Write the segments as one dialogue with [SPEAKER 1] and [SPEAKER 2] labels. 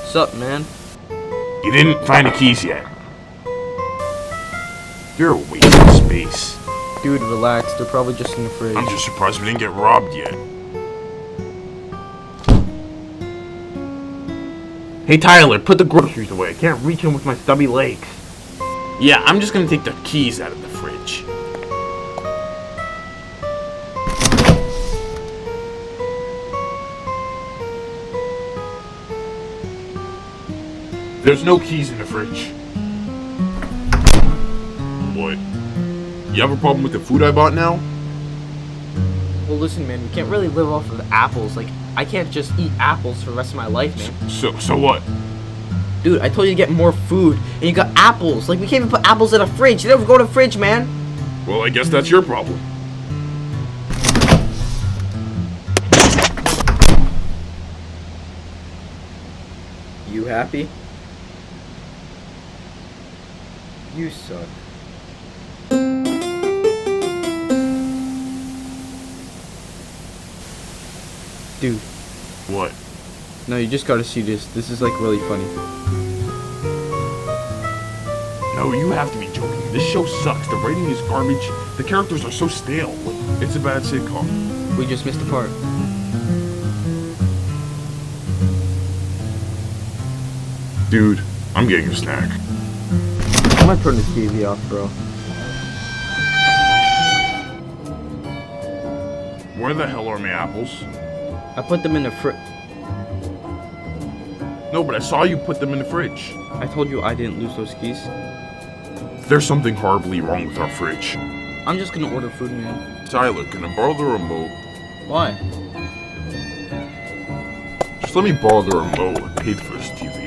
[SPEAKER 1] Sup, man?
[SPEAKER 2] You didn't find the keys yet. You're a waste of space.
[SPEAKER 1] Dude, relax. They're probably just in the fridge.
[SPEAKER 2] I'm just surprised we didn't get robbed yet. Hey Tyler, put the groceries away. I can't reach them with my stubby legs. Yeah, I'm just gonna take the keys out of the fridge. There's no keys in the fridge. What? You have a problem with the food I bought now?
[SPEAKER 1] Well, listen, man. We can't really live off of apples. Like, I can't just eat apples for the rest of my life, man.
[SPEAKER 2] So what?
[SPEAKER 1] Dude, I told you to get more food, and you got apples. Like, we can't even put apples in a fridge. You never go to the fridge, man.
[SPEAKER 2] Well, I guess that's your problem.
[SPEAKER 1] You happy? You suck. Dude.
[SPEAKER 2] What?
[SPEAKER 1] No, you just gotta see this. This is like really funny.
[SPEAKER 2] No, you have to be joking. This show sucks. The writing is garbage. The characters are so stale. It's a bad sitcom.
[SPEAKER 1] We just missed a part.
[SPEAKER 2] Dude, I'm getting a snack.
[SPEAKER 1] I'm gonna turn this TV off, bro.
[SPEAKER 2] Where the hell are my apples?
[SPEAKER 1] I put them in the fridge.
[SPEAKER 2] No, but I saw you put them in the fridge.
[SPEAKER 1] I told you I didn't lose those keys.
[SPEAKER 2] There's something horribly wrong with our fridge.
[SPEAKER 1] I'm just gonna order food, man.
[SPEAKER 2] Tyler, can I borrow the remote?
[SPEAKER 1] Why?
[SPEAKER 2] Just let me borrow the remote. I paid for this TV.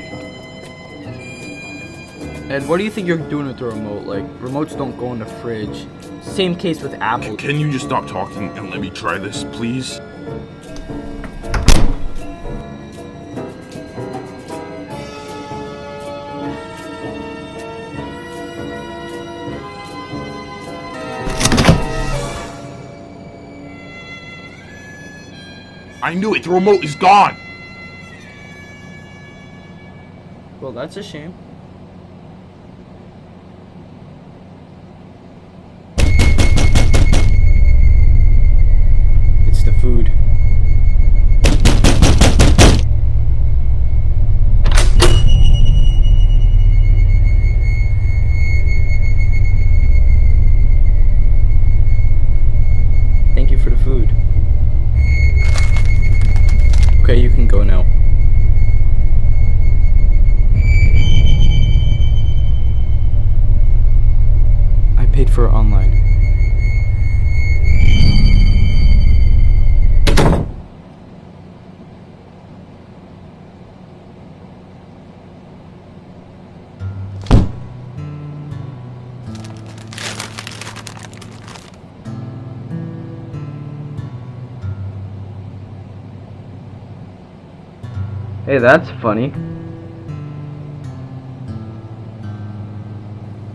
[SPEAKER 1] Ed, what do you think you're doing with the remote? Like, remotes don't go in the fridge. Same case with Apple.
[SPEAKER 2] Can you just stop talking and let me try this, please? I knew it! The remote is gone!
[SPEAKER 1] Well, that's a shame. It's the food. Thank you for the food. Okay, you can go now. I paid for it online. Hey, that's funny.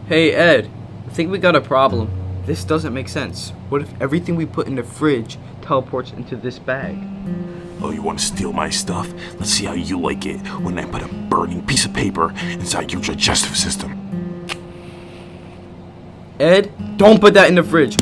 [SPEAKER 1] Hey, Ed, I think we got a problem. This doesn't make sense. What if everything we put in the fridge teleports into this bag?
[SPEAKER 2] Oh, you want to steal my stuff? Let's see how you like it when I put a burning piece of paper inside your digestive system.
[SPEAKER 1] Ed, don't put that in the fridge.